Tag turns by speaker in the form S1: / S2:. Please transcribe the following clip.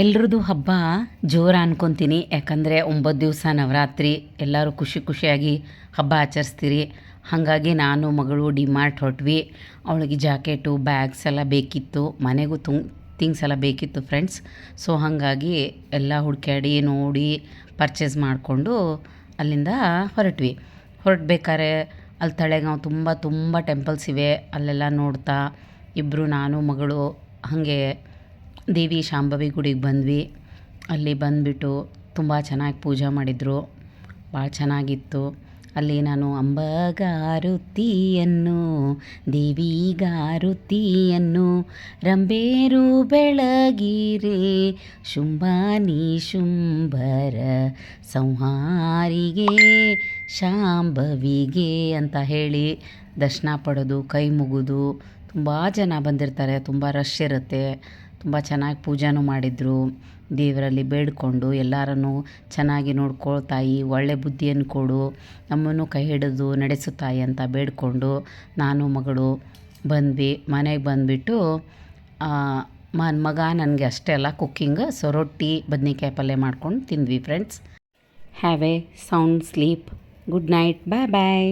S1: ಎಲ್ರದ್ದು ಹಬ್ಬ ಜೋರು ಅನ್ಕೊತೀನಿ. ಯಾಕಂದರೆ 9 ದಿವಸ ನವರಾತ್ರಿ ಎಲ್ಲರೂ ಖುಷಿ ಖುಷಿಯಾಗಿ ಹಬ್ಬ ಆಚರಿಸ್ತೀರಿ. ಹಾಗಾಗಿ ನಾನು ಮಗಳು ಡಿಮಾರ್ಟ್ ಹೊರಟ್ವಿ. ಅವಳಿಗೆ ಜಾಕೆಟು ಬ್ಯಾಗ್ಸ್ ಎಲ್ಲ ಬೇಕಿತ್ತು, ಮನೆಗೂ ಥಿಂಗ್ಸ್ ಎಲ್ಲ ಬೇಕಿತ್ತು ಫ್ರೆಂಡ್ಸ್. ಸೊ ಹಾಗಾಗಿ ಎಲ್ಲ ಹುಡುಕ್ಯಾಡಿ ನೋಡಿ ಪರ್ಚೇಸ್ ಮಾಡಿಕೊಂಡು ಅಲ್ಲಿಂದ ಹೊರಟ್ಬೇಕಾದ್ರೆ ಅಲ್ಲಿ ತಳೆಗಾಂವ್ ತುಂಬ ತುಂಬ ಟೆಂಪಲ್ಸ್ ಇವೆ. ಅಲ್ಲೆಲ್ಲ ನೋಡ್ತಾ ಇಬ್ಬರು ನಾನು ಮಗಳು ಹಾಗೆ ದೇವಿ ಶಾಂಭವಿ ಗುಡಿಗೆ ಬಂದ್ವಿ. ಅಲ್ಲಿ ಬಂದುಬಿಟ್ಟು ತುಂಬ ಚೆನ್ನಾಗಿ ಪೂಜೆ ಮಾಡಿದರು, ಭಾಳ ಚೆನ್ನಾಗಿತ್ತು. ಅಲ್ಲಿ ನಾನು ಅಂಬಗಾರುತಿಯನ್ನು ದೇವಿಗಾರುತಿಯನ್ನು ರಂಬೇರು ಬೆಳಗಿರೆ ಶುಂಭಾನಿ ಶುಂಭರ ಸಂಹಾರಿಗೆ ಶಾಂಭವಿಗೆ ಅಂತ ಹೇಳಿ ದರ್ಶನ ಪಡೆದು ಕೈ ಮುಗಿದು ತುಂಬ ಜನ ಬಂದಿರ್ತಾರೆ, ತುಂಬ ರಶ್ ಇರುತ್ತೆ. ತುಂಬ ಚೆನ್ನಾಗಿ ಪೂಜೆನೂ ಮಾಡಿದರು. ದೇವರಲ್ಲಿ ಬೇಡಿಕೊಂಡು ಎಲ್ಲರನ್ನೂ ಚೆನ್ನಾಗಿ ನೋಡ್ಕೊ ತಾಯಿ, ಒಳ್ಳೆ ಬುದ್ಧಿಯನ್ನು ಕೊಡು, ನಮ್ಮನ್ನು ಕೈ ಹಿಡಿದು ನಡೆಸು ತಾಯಿ ಅಂತ ಬೇಡಿಕೊಂಡು ನಾನು ಮಗಳು ಬಂದ್ವಿ. ಮನೆಗೆ ಬಂದುಬಿಟ್ಟು ಮಗ ನನಗೆ ಅಷ್ಟೇ ಅಲ್ಲ ಕುಕ್ಕಿಂಗ್, ಸೊ ರೊಟ್ಟಿ ಬದ್ನೆಕಾಯಿ ಪಲ್ಯ ಮಾಡ್ಕೊಂಡು ತಿಂದ್ವಿ friends. Have a sound sleep. Good night. Bye bye.